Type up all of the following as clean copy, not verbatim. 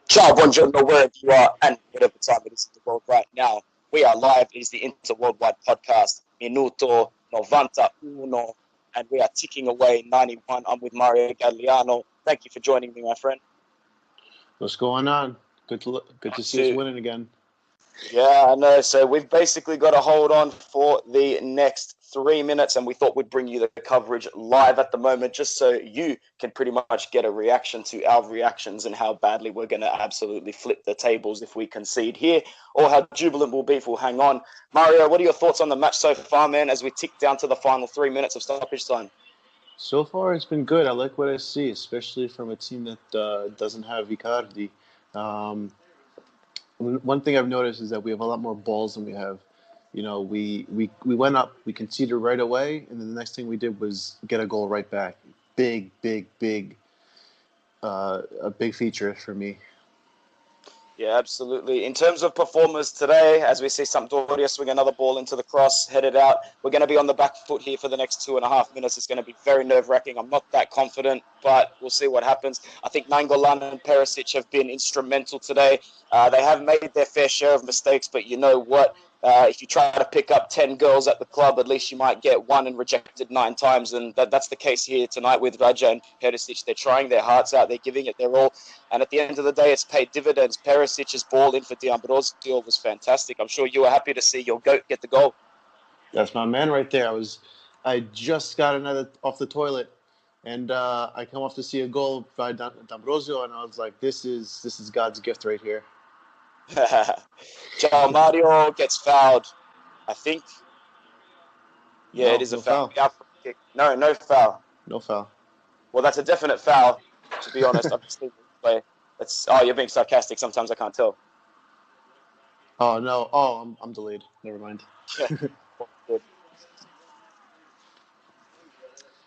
Ciao, buongiorno, wherever you are and whatever time it is in the world right now. We are live. It is the Inter Worldwide Podcast, Minuto 91, and we are ticking away 91. I'm with Mario Gagliano. Thank you for joining me, my friend. What's going on? Good to see us winning again. Yeah, I know. So we've basically got to hold on for the next 3 minutes, and we thought we'd bring you the coverage live at the moment just so you can pretty much get a reaction to our reactions and how badly we're going to absolutely flip the tables if we concede here, or how jubilant we'll be if we'll hang on. Mario, what are your thoughts on the match so far, man, as we tick down to the final 3 minutes of stoppage time? So far, it's been good. I like what I see, especially from a team that doesn't have Icardi. One thing I've noticed is that we have a lot more balls than we have. You know, we went up, we conceded right away, and then the next thing we did was get a goal right back. A big feature for me. Yeah, absolutely. In terms of performers today, as we see Sampdoria swing another ball into the cross, headed out, we're going to be on the back foot here for the next 2.5 minutes. It's going to be very nerve-wracking. I'm not that confident, but we'll see what happens. I think Nainggolan and Perisic have been instrumental today. They have made their fair share of mistakes, but you know what? If you try to pick up 10 girls at the club, at least you might get one and rejected 9 times. And that's the case here tonight with Raja and Perisic. They're trying their hearts out. They're giving it their all. And at the end of the day, it's paid dividends. Perisic's ball in for D'Ambrosio was fantastic. I'm sure you were happy to see your GOAT get the goal. That's my man right there. I just got another off the toilet, and I come off to see a goal by D'Ambrosio, and I was like, this is God's gift right here. João Mario gets fouled, I think. Yeah, no, it is a foul. No foul. No foul. Well, that's a definite foul, to be honest. I'm just thinking, you're being sarcastic. Sometimes I can't tell. Oh, no. Oh, I'm delayed. Never mind.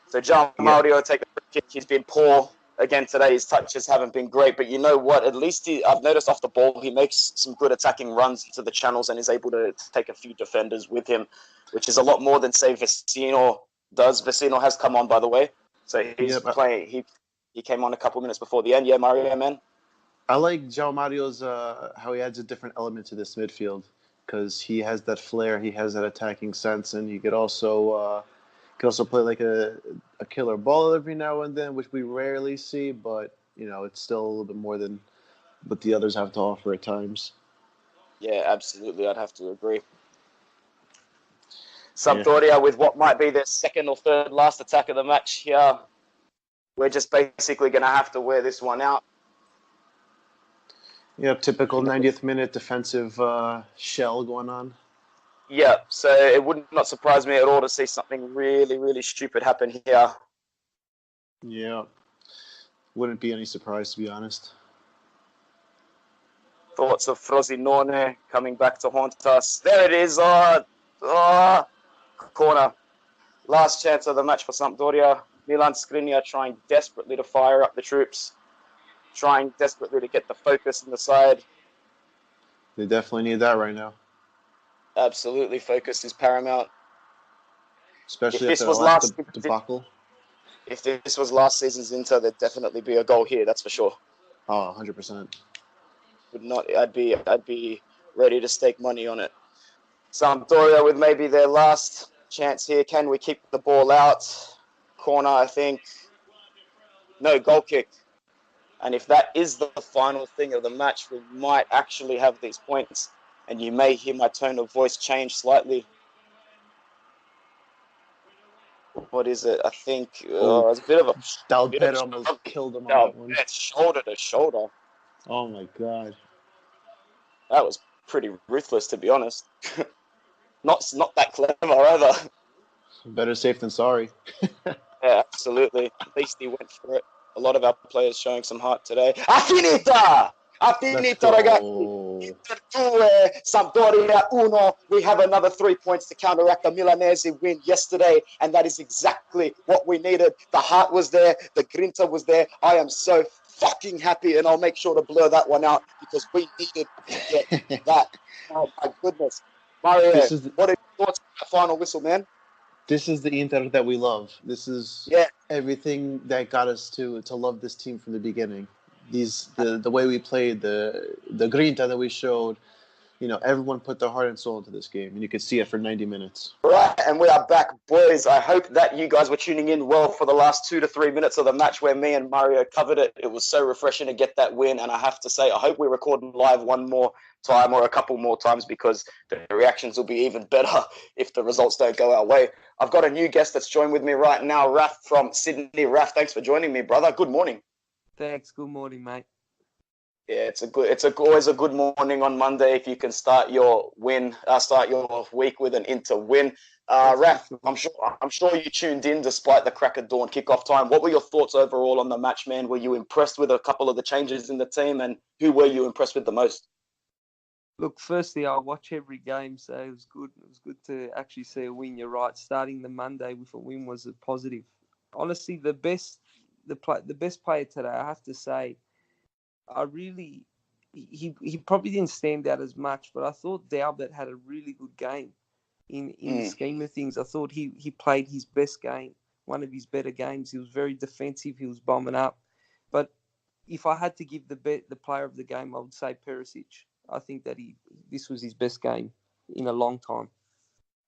So João Mario take the free kick. He's been poor again today. His touches haven't been great, but you know what? At least I've noticed off the ball, he makes some good attacking runs into the channels and is able to take a few defenders with him, which is a lot more than, say, Vecino does. Vecino has come on, by the way. So he's playing. He came on a couple minutes before the end. Yeah, Mario, man. I like João Mario's how he adds a different element to this midfield because he has that flair, he has that attacking sense, and he could also play like a killer ball every now and then, which we rarely see, but, you know, it's still a little bit more than what the others have to offer at times. Yeah, absolutely. I'd have to agree. Sampdoria with what might be their second or third last attack of the match here. We're just basically going to have to wear this one out. Yeah, typical 90th minute defensive shell going on. Yeah, so it would not surprise me at all to see something really, really stupid happen here. Yeah, wouldn't be any surprise, to be honest. Thoughts of Frosinone coming back to haunt us. There it is. Corner. Last chance of the match for Sampdoria. Milan Skriniar trying desperately to fire up the troops. Trying desperately to get the focus in the side. They definitely need that right now. Absolutely, focus is paramount. Especially after the last debacle. If this was last season's Inter, there'd definitely be a goal here, that's for sure. Oh, 100%. I'd be ready to stake money on it. Sampdoria with maybe their last chance here. Can we keep the ball out? Corner, I think. No, goal kick. And if that is the final thing of the match, we might actually have these points. And you may hear my tone of voice change slightly. What is it? I think it's a bit of a... Dalpet almost killed him on that one. Shoulder to shoulder. Oh, my God. That was pretty ruthless, to be honest. Not that clever, either. Better safe than sorry. Yeah, absolutely. At least he went for it. A lot of our players showing some heart today. Finita, ragazzi. Inter 2, Sampdoria 1. We have another 3 points to counteract the Milanese win yesterday, and that is exactly what we needed. The heart was there. The grinta was there. I am so fucking happy, and I'll make sure to blur that one out because we needed to get that. Oh, my goodness. Mario, what are your thoughts on the final whistle, man? This is the Inter that we love. This is everything that got us to love this team from the beginning. the way we played, the grinta that we showed. Everyone put their heart and soul into this game, and you could see it for 90 minutes. Right, and we are back, boys. I hope that you guys were tuning in well for the last 2 to 3 minutes of the match where me and Mario covered it. It was so refreshing to get that win, and I have to say, I hope we record live one more time or a couple more times because the reactions will be even better if the results don't go our way. I've got a new guest that's joined with me right now, Raf from Sydney. Raf, thanks for joining me, brother. Good morning. Thanks. Good morning, mate. Yeah, it's always a good morning on Monday if you can start your week with an Inter win. Raf, I'm sure you tuned in despite the crack of dawn kickoff time. What were your thoughts overall on the match, man? Were you impressed with a couple of the changes in the team, and who were you impressed with the most? Look, firstly, I watch every game, so it was good. It was good to actually see a win. You're right. Starting the Monday with a win was a positive. Honestly, the best player today, I have to say. He probably didn't stand out as much, but I thought Dalbert had a really good game. In the scheme of things, I thought he played his best game, one of his better games. He was very defensive. He was bombing up. But if I had to give the player of the game, I would say Perisic. I think that this was his best game in a long time.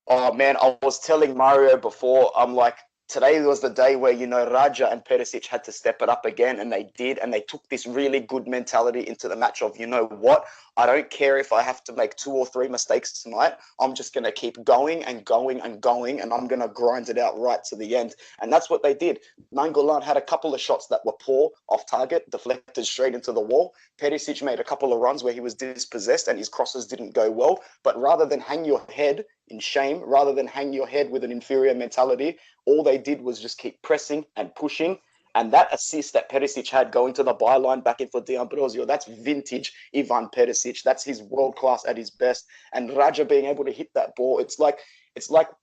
Oh, man, I was telling Mario before, I'm like, today was the day where, Raja and Perisic had to step it up again, and they did, and they took this really good mentality into the match of, you know what, I don't care if I have to make 2 or 3 mistakes tonight. I'm just going to keep going and going and going, and I'm going to grind it out right to the end. And that's what they did. Nainggolan had a couple of shots that were poor, off target, deflected straight into the wall. Perisic made a couple of runs where he was dispossessed and his crosses didn't go well. But rather than hang your head in shame, rather than hang your head with an inferior mentality, all they did was just keep pressing and pushing. And that assist that Perisic had going to the byline back in for D'Ambrosio, that's vintage Ivan Perisic. That's his world class at his best. And Raja being able to hit that ball, it's like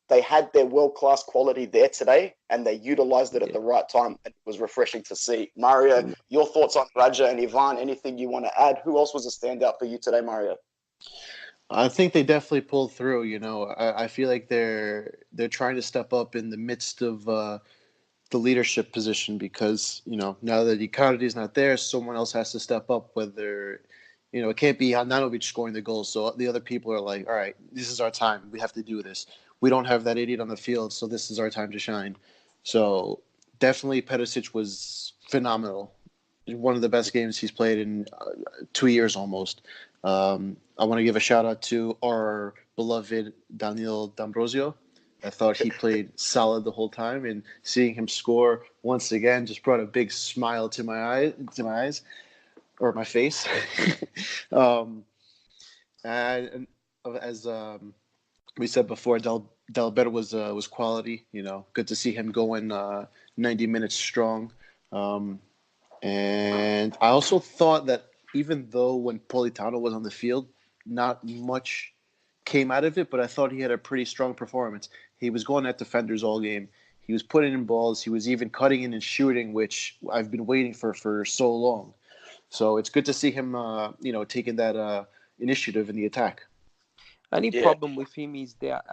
they had their world class quality there today, and they utilized it at the right time. It was refreshing to see. Mario, your thoughts on Raja and Ivan? Anything you want to add? Who else was a standout for you today, Mario? I think they definitely pulled through. I feel like they're trying to step up in the midst of the leadership position because now that Icardi is not there, someone else has to step up. Whether it can't be Handanovic scoring the goals, so the other people are like, all right, this is our time. We have to do this. We don't have that idiot on the field, so this is our time to shine. So definitely, Perisic was phenomenal. One of the best games he's played in 2 years almost. I want to give a shout out to our beloved Daniel D'Ambrosio. I thought he played solid the whole time, and seeing him score once again just brought a big smile to my eyes, or my face. And as we said before, Dalbert was quality. Good to see him going 90 minutes strong. And I also thought that even though when Politano was on the field, not much came out of it, but I thought he had a pretty strong performance. He was going at defenders all game. He was putting in balls. He was even cutting in and shooting, which I've been waiting for so long. So it's good to see him, taking that initiative in the attack. Only problem with him is that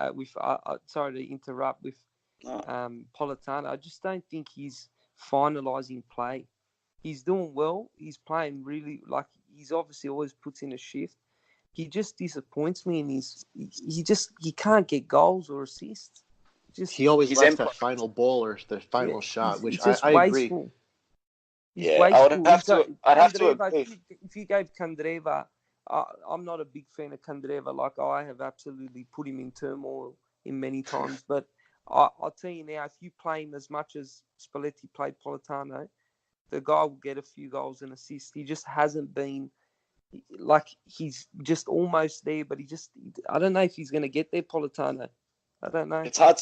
sorry to interrupt with Politano. I just don't think he's finalising play. He's doing well. He's playing really he's obviously always puts in a shift. He just disappoints me, and he can't get goals or assists. He always lacks that final ball or the final shot, which I agree. He's wasteful. I'd have to agree. If you gave Candreva, I'm not a big fan of Candreva. I have absolutely put him in turmoil in many times. But I'll tell you now, if you play him as much as Spalletti played Politano, the guy will get a few goals and assists. He just hasn't been he's just almost there, but I don't know if he's going to get there, Politano. I don't know. It's hard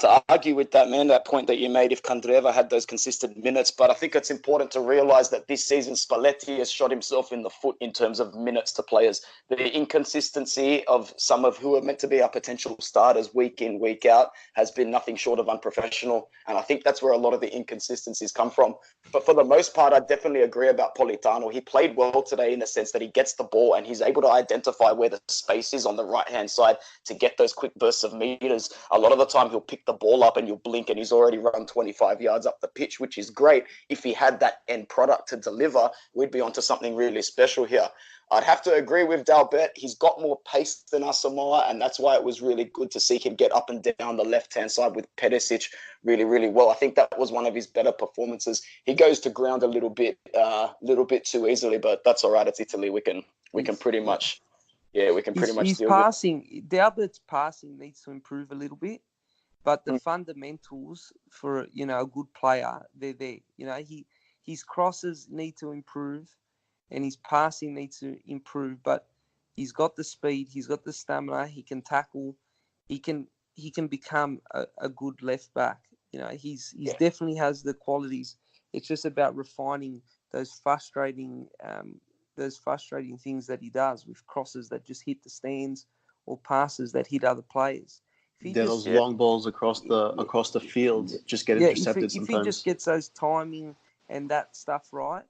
to argue with that, man, that point that you made if Candreva had those consistent minutes. But I think it's important to realise that this season Spalletti has shot himself in the foot in terms of minutes to players. The inconsistency of some of who are meant to be our potential starters week in, week out has been nothing short of unprofessional. And I think that's where a lot of the inconsistencies come from. But for the most part, I definitely agree about Politano. He played well today in the sense that he gets the ball and he's able to identify where the space is on the right-hand side to get those quick bursts of meters. A lot of the time he'll pick the ball up and you'll blink and he's already run 25 yards up the pitch, which is great. If he had that end product to deliver, we'd be onto something really special here. I'd have to agree with Dalbert. He's got more pace than Asamoah, and that's why it was really good to see him get up and down the left-hand side with Perisic really, really well. I think that was one of his better performances. He goes to ground a little bit too easily, but that's all right. It's Italy. We can pretty much deal with it. Passing, Dalbert's passing needs to improve a little bit, but the fundamentals for, a good player, they're there. His crosses need to improve and his passing needs to improve, but he's got the speed, he's got the stamina, he can tackle, he can become a good left back. He's definitely has the qualities. It's just about refining those frustrating things that he does with crosses that just hit the stands or passes that hit other players. Those long balls across the field just get intercepted sometimes. If he just gets those timing and that stuff right,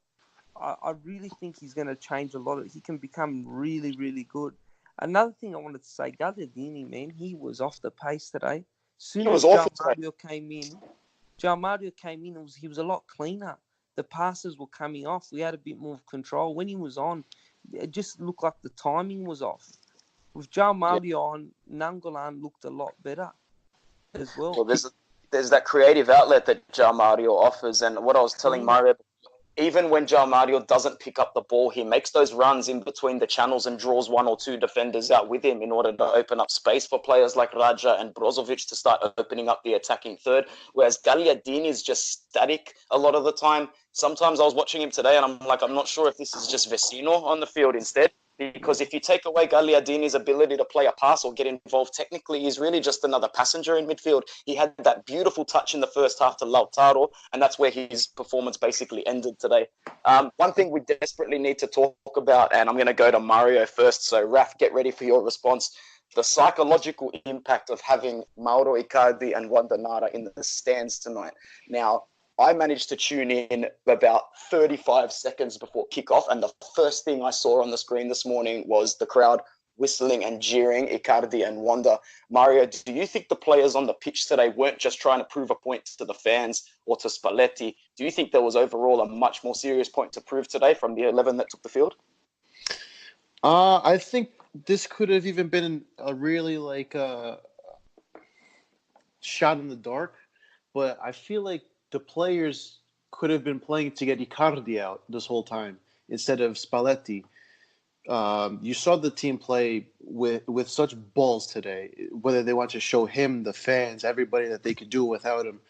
I really think he's going to change a lot. He can become really, really good. Another thing I wanted to say, Gagliardini, man, he was off the pace today. Soon as João Mario came in, he was a lot cleaner. The passes were coming off. We had a bit more control. When he was on, it just looked like the timing was off. With João Mario on, Nainggolan looked a lot better as well. Well, there's that creative outlet that João Mario offers, and what I was telling Mario, even when João Mario doesn't pick up the ball, he makes those runs in between the channels and draws one or two defenders out with him in order to open up space for players like Raja and Brozovic to start opening up the attacking third, whereas Gagliardini is just static a lot of the time. Sometimes I was watching him today and I'm not sure if this is just Vecino on the field instead, because if you take away Gagliardini's ability to play a pass or get involved technically, he's really just another passenger in midfield. He had that beautiful touch in the first half to Lautaro, and that's where his performance basically ended today. One thing we desperately need to talk about, and I'm going to go to Mario first, so Raf, get ready for your response. The psychological impact of having Mauro Icardi and Wanda Nara in the stands tonight. Now, I managed to tune in about 35 seconds before kickoff, and the first thing I saw on the screen this morning was the crowd whistling and jeering Icardi and Wanda. Mario, do you think the players on the pitch today weren't just trying to prove a point to the fans or to Spalletti? Do you think there was overall a much more serious point to prove today from the 11 that took the field? I think this could have even been a really shot in the dark, but I feel like the players could have been playing to get Icardi out this whole time instead of Spalletti. You saw the team play with such balls today, whether they want to show him, the fans, everybody that they could do without him.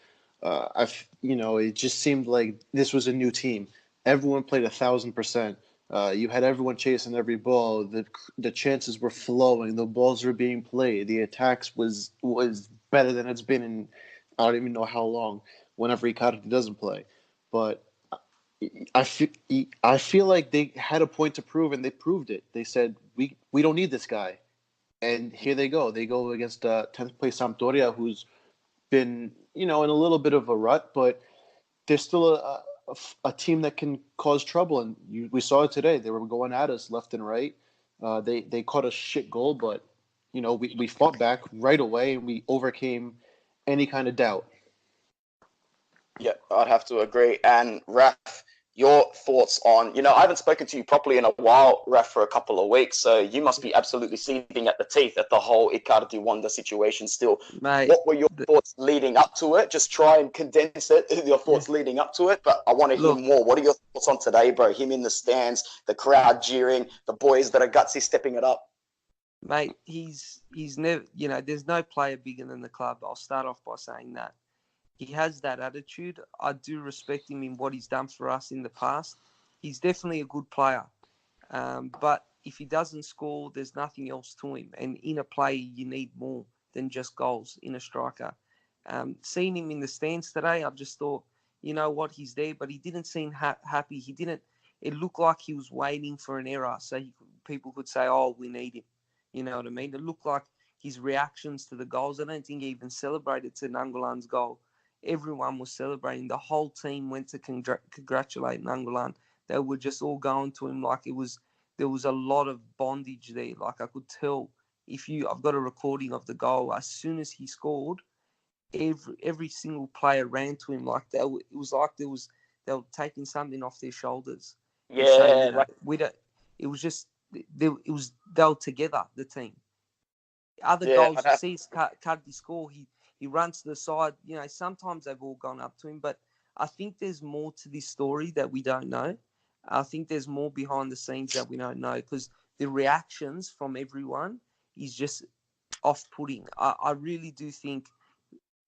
It just seemed like this was a new team. Everyone played 1,000%. You had everyone chasing every ball. The chances were flowing. The balls were being played. The attacks was better than it's been in I don't even know how long, whenever Icardi doesn't play. But I feel like they had a point to prove, and they proved it. They said, we don't need this guy. And here they go. They go against 10th place Sampdoria, who's been, in a little bit of a rut, but they're still a team that can cause trouble. And we saw it today. They were going at us left and right. They caught a shit goal, but, we fought back right away, and we overcame any kind of doubt. Yeah, I'd have to agree. And Raf, your thoughts on, I haven't spoken to you properly in a while, Raf, for a couple of weeks, so you must be absolutely seething at the teeth at the whole Icardi-Wanda situation still. Mate, what were your thoughts leading up to it? Just try and condense it, your thoughts leading up to it, but I want to hear more. What are your thoughts on today, bro? Him in the stands, the crowd jeering, the boys that are gutsy stepping it up. Mate, he's never, there's no player bigger than the club. I'll start off by saying that. He has that attitude. I do respect him in what he's done for us in the past. He's definitely a good player. But if he doesn't score, there's nothing else to him. And in a player, you need more than just goals in a striker. Seeing him in the stands today, I just thought, he's there, but he didn't seem happy. It looked like he was waiting for an error so people could say, oh, we need him. You know what I mean? It looked like his reactions to the goals. I don't think he even celebrated to Nainggolan's goal. Everyone was celebrating. The whole team went to congratulate Nainggolan. They were just all going to him like there was a lot of bondage there. Like I could tell I've got a recording of the goal. As soon as he scored, every single player ran to him like it was like they were taking something off their shoulders and saying, Yeah, like we don't. It was just they were together, the team. Other yeah, goals, you see Icardi score, he runs to the side. Sometimes they've all gone up to him, but I think there's more to this story that we don't know. I think there's more behind the scenes that we don't know, because the reactions from everyone is just off-putting. I really do think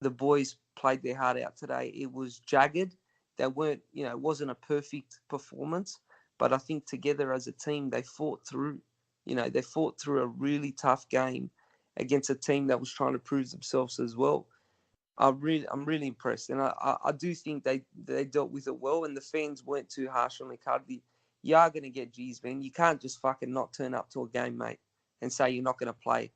the boys played their heart out today. It was jagged. They weren't, it wasn't a perfect performance, but I think together as a team, they fought through. They fought through a really tough game against a team that was trying to prove themselves as well. I'm really impressed, and I do think they dealt with it well, and the fans weren't too harsh on Icardi. You are going to get G's, man. You can't just fucking not turn up to a game, mate, and say you're not going to play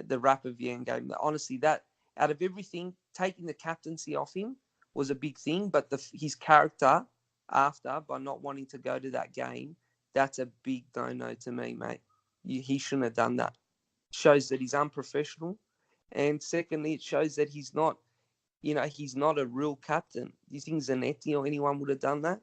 the Rapid Vienna game. Honestly, that out of everything, taking the captaincy off him was a big thing, but his character after, by not wanting to go to that game, that's a big no-no to me, mate. He shouldn't have done that. It shows that he's unprofessional, and secondly, it shows that he's not a real captain. Do you think Zanetti or anyone would have done that?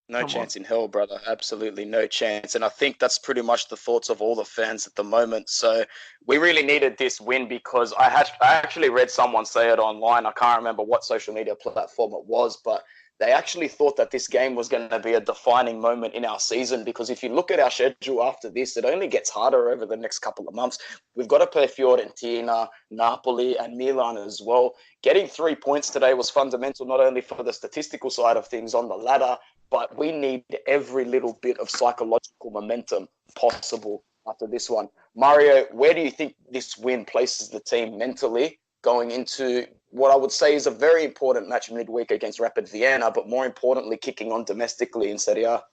no chance in hell, brother. Absolutely no chance. And I think that's pretty much the thoughts of all the fans at the moment. So we really needed this win, because I actually read someone say it online. I can't remember what social media platform it was, but they actually thought that this game was going to be a defining moment in our season, because if you look at our schedule after this, it only gets harder over the next couple of months. We've got to play Fiorentina, Napoli, and Milan as well. Getting 3 points today was fundamental, not only for the statistical side of things on the ladder, but we need every little bit of psychological momentum possible after this one. Mario, where do you think this win places the team mentally going into what I would say is a very important match midweek against Rapid Vienna, but more importantly, kicking on domestically in Serie A?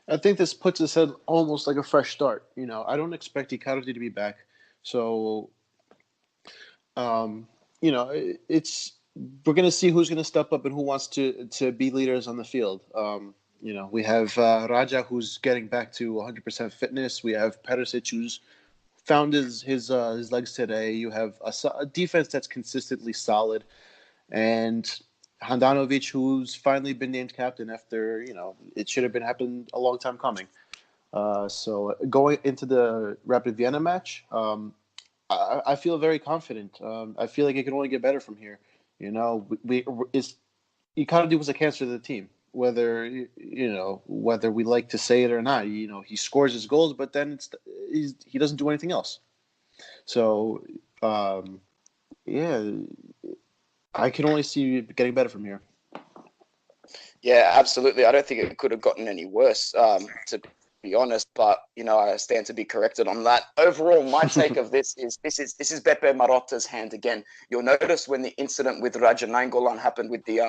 I think this puts us at almost like a fresh start. I don't expect Icardi to be back. So, it's we're going to see who's going to step up and who wants to be leaders on the field. We have Raja, who's getting back to 100% fitness. We have Perisic, who's found his legs today. You have a defense that's consistently solid, and Handanovic, who's finally been named captain after it should have been happened a long time coming. So going into the Rapid Vienna match, I feel very confident. I feel like it can only get better from here. Icardi was a cancer to the team. Whether we like to say it or not, he scores his goals, but then he doesn't do anything else. So, I can only see it getting better from here. Yeah, absolutely. I don't think it could have gotten any worse, to be honest, but I stand to be corrected on that. Overall, my take of this is Beppe Marotta's hand again. You'll notice when the incident with Raja Nainggolan happened with the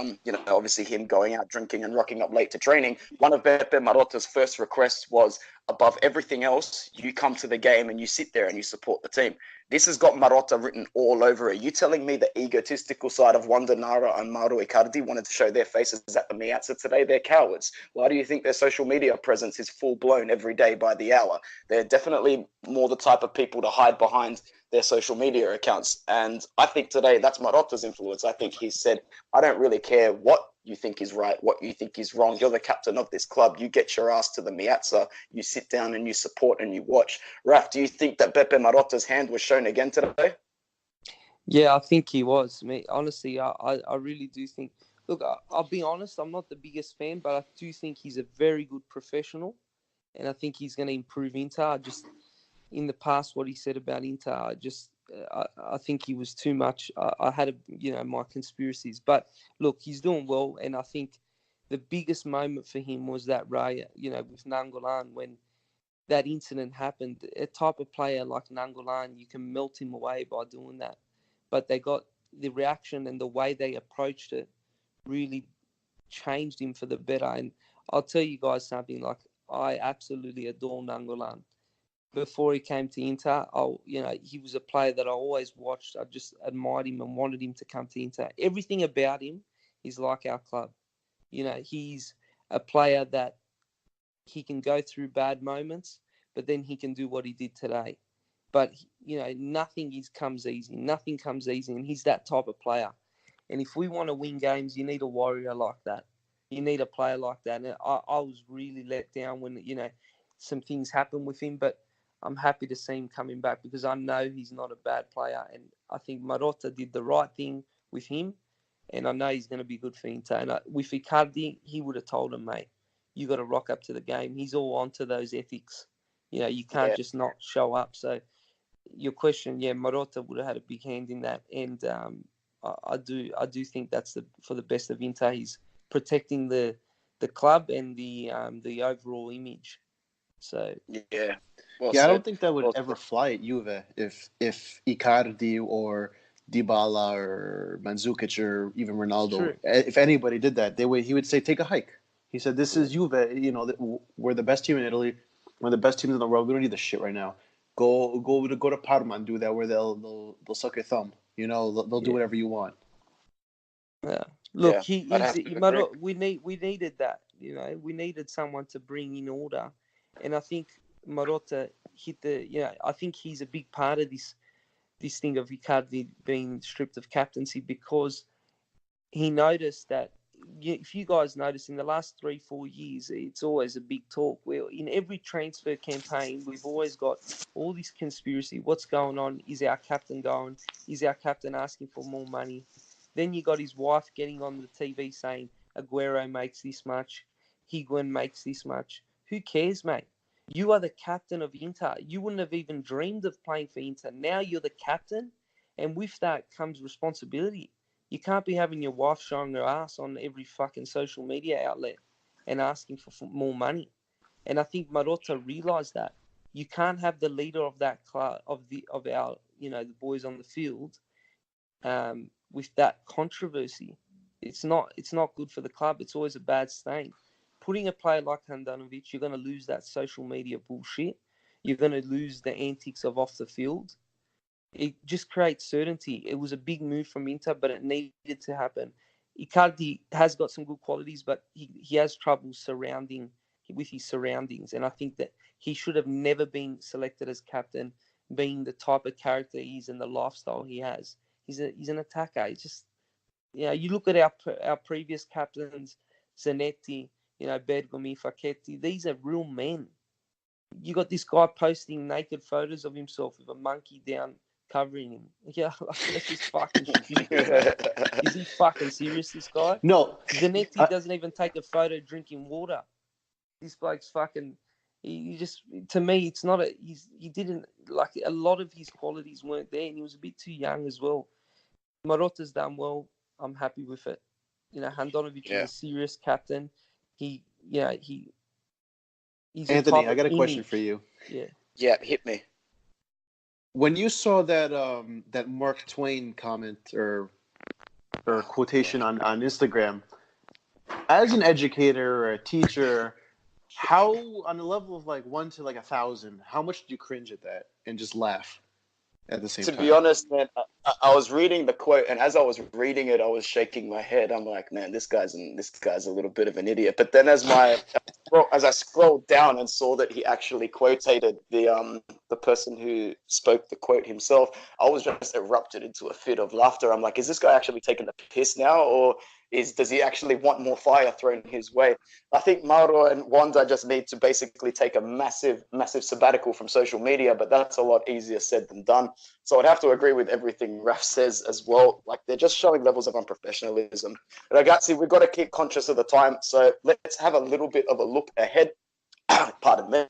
obviously him going out drinking and rocking up late to training, one of Beppe Marotta's first requests was, above everything else, you come to the game and you sit there and you support the team. This has got Marotta written all over it. You telling me the egotistical side of Wanda Nara and Mauro Icardi wanted to show their faces at the Miazza today? They're cowards. Why do you think their social media presence is full-blown every day by the hour? They're definitely more the type of people to hide behind their social media accounts. And I think today that's Marotta's influence. I think he said, I don't really care what you think is right, what you think is wrong. You're the captain of this club. You get your ass to the Miazza. You sit down and you support and you watch. Raf, do you think that Beppe Marotta's hand was shown again today? Yeah, I think he was. Mate, honestly, I really do think. Look, I'll be honest. I'm not the biggest fan, but I do think he's a very good professional, and I think he's going to improve Inter. In the past, what he said about Inter, I think he was too much. I had my conspiracies, but look, he's doing well, and I think the biggest moment for him was that Raya, with Nainggolan, when that incident happened. A type of player like Nainggolan, you can melt him away by doing that, but they got the reaction and the way they approached it really changed him for the better. And I'll tell you guys something, like, I absolutely adore Nainggolan. Before he came to Inter, he was a player that I always watched. I just admired him and wanted him to come to Inter. Everything about him is like our club. He's a player that he can go through bad moments, but then he can do what he did today. But nothing comes easy. Nothing comes easy, and he's that type of player. And if we want to win games, you need a warrior like that. You need a player like that. And I was really let down when some things happened with him, but I'm happy to see him coming back because I know he's not a bad player, and I think Marotta did the right thing with him, and I know he's going to be good for Inter. And with Icardi, he would have told him, mate, you got to rock up to the game. He's all onto those ethics. You can't just not show up. So your question, Marotta would have had a big hand in that, and I do think that's for the best of Inter. He's protecting the club and the overall image. So Well Yeah, I said. don't think that would ever fly at Juve if Icardi or Dybala or Mandzukic or even Ronaldo, if anybody did that, he would say, take a hike. He said, this is Juve. We're the best team in Italy. We're the best teams in the world. We don't need this shit right now. Go to Parma and do that where they'll suck your thumb. They'll do whatever you want. Yeah. Look, agree. we needed that. We needed someone to bring in order, and I think Marotta hit I think he's a big part of this thing of Icardi being stripped of captaincy because he noticed that. If you guys notice, in the last 3-4 years, it's always a big talk. Where in every transfer campaign, we've always got all this conspiracy. What's going on? Is our captain going? Is our captain asking for more money? Then you got his wife getting on the TV saying Aguero makes this much, Higuain makes this much. Who cares, mate? You are the captain of Inter. You wouldn't have even dreamed of playing for Inter. Now you're the captain, and with that comes responsibility. You can't be having your wife showing her ass on every fucking social media outlet and asking for more money. And I think Marotta realised that you can't have the leader of that club of our the boys on the field with that controversy. It's not good for the club. It's always a bad stain. Putting a player like Handanovic, you're going to lose that social media bullshit. You're going to lose the antics of off the field. It just creates certainty. It was a big move from Inter, but it needed to happen. Icardi has got some good qualities, but he has trouble with his surroundings. And I think that he should have never been selected as captain, being the type of character he is and the lifestyle he has. He's an attacker. It's just, you look at our previous captains, Zanetti, Bergomi, Facchetti. These are real men. You got this guy posting naked photos of himself with a monkey down covering him. Yeah, that's just fucking stupid, bro. Is he fucking serious, this guy? No. Zanetti doesn't even take a photo drinking water. This bloke's fucking... He just... To me, it's not a... He didn't... Like, a lot of his qualities weren't there, and he was a bit too young as well. Marotta's done well. I'm happy with it. Handanovic is a serious captain. He's Anthony, I got a question for you. Yeah, hit me. When you saw that that Mark Twain comment or quotation on Instagram, as an educator or a teacher, how on a level of like 1 to like 1,000, how much did you cringe at that and just laugh at the same time? To be honest, man, I was reading the quote, and as I was reading it, I was shaking my head. I'm like, man, this guy's a little bit of an idiot. But then as I scrolled down and saw that he actually quotated the person who spoke the quote himself, I was just erupted into a fit of laughter. I'm like, is this guy actually taking the piss now, or does he actually want more fire thrown his way? I think Mauro and Wanda just need to basically take a massive, massive sabbatical from social media, but that's a lot easier said than done. So I'd have to agree with everything Raf says as well. Like, they're just showing levels of unprofessionalism. Ragazzi, we've got to keep conscious of the time, so let's have a little bit of a look ahead. Pardon me.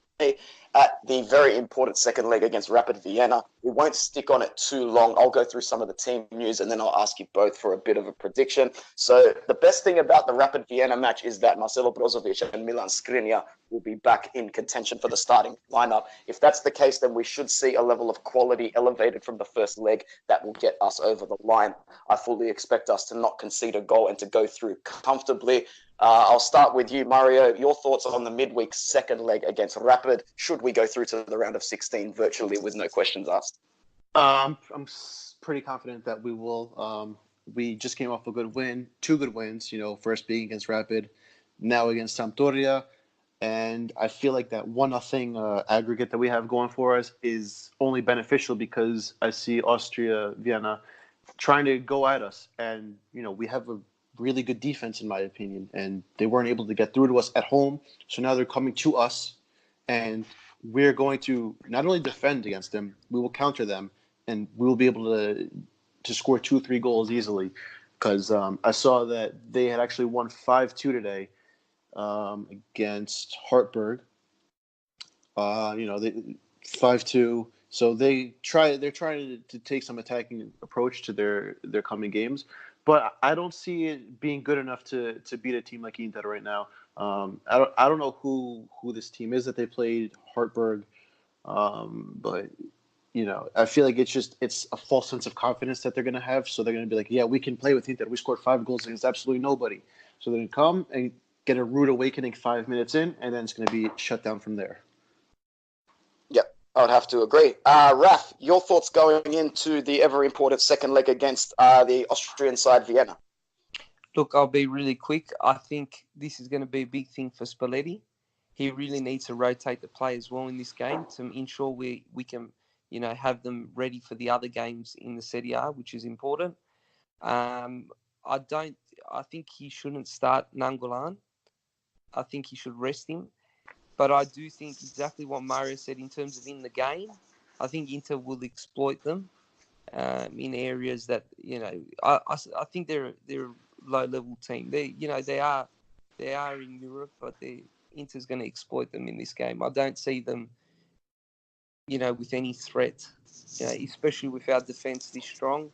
At the very important second leg against Rapid Vienna. We won't stick on it too long. I'll go through some of the team news and then I'll ask you both for a bit of a prediction. So the best thing about the Rapid Vienna match is that Marcelo Brozovic and Milan Skriniar will be back in contention for the starting lineup. If that's the case, then we should see a level of quality elevated from the first leg that will get us over the line. I fully expect us to not concede a goal and to go through comfortably. I'll start with you, Mario. Your thoughts on the midweek second leg against Rapid? Should we go through to the round of 16 virtually with no questions asked? I'm pretty confident that we will. We just came off a good win, 2 good wins. First being against Rapid, now against Sampdoria. And I feel like that 1-0 aggregate that we have going for us is only beneficial because I see Austria, Vienna trying to go at us. And, we have a really good defense, in my opinion. And they weren't able to get through to us at home. So now they're coming to us. And we're going to not only defend against them, we will counter them. And we will be able to score 2-3 goals easily. Because I saw that they had actually won 5-2 today. Against Hartberg, they 5-2. So they're trying to take some attacking approach to their coming games, but I don't see it being good enough to beat a team like Inter right now. I don't know who this team is that they played, Hartberg, but I feel like it's a false sense of confidence that they're going to have. So they're going to be like, yeah, we can play with Inter. We scored 5 goals against absolutely nobody. So they're going to come and get a rude awakening 5 minutes in, and then it's going to be shut down from there. Yep, I would have to agree. Raf, your thoughts going into the ever-important second leg against the Austrian side, Vienna? Look, I'll be really quick. I think this is going to be a big thing for Spalletti. He really needs to rotate the players well in this game to ensure we can, have them ready for the other games in the Serie A, which is important. I think he shouldn't start Nangolan. I think he should rest him. But I do think exactly what Mario said in terms of in the game. I think Inter will exploit them in areas that, I think they're a low-level team. They are in Europe, but Inter's going to exploit them in this game. I don't see them, with any threat, especially with our defence this strong.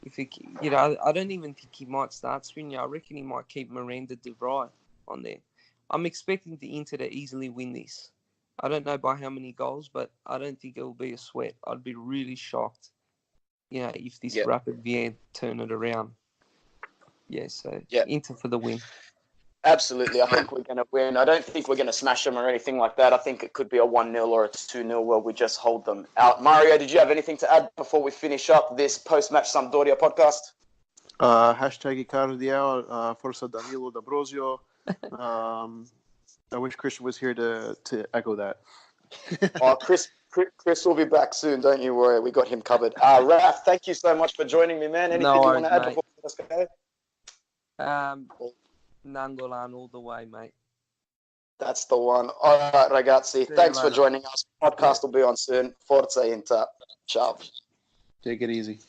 I don't even think he might start Skriniar. I reckon he might keep Miranda de Vrij on there. I'm expecting the Inter to easily win this. I don't know by how many goals, but I don't think it will be a sweat. I'd be really shocked, if this Rapid Vienna turn it around. Inter for the win. Absolutely. I think we're going to win. I don't think we're going to smash them or anything like that. I think it could be a 1-0 or a 2-0 where we just hold them out. Mario, did you have anything to add before we finish up this post-match Sampdoria podcast? Hashtag Icardi-less, Forza Danilo D'Ambrosio. I wish Christian was here to echo that. Chris will be back soon. Don't you worry. We got him covered. Raf, thank you so much for joining me, man. Anything you want to add before we let us go? Nangolan all the way, mate. That's the one. All right, ragazzi. Thanks for joining us. Podcast will be on soon. Forza Inter. Ciao. Take it easy.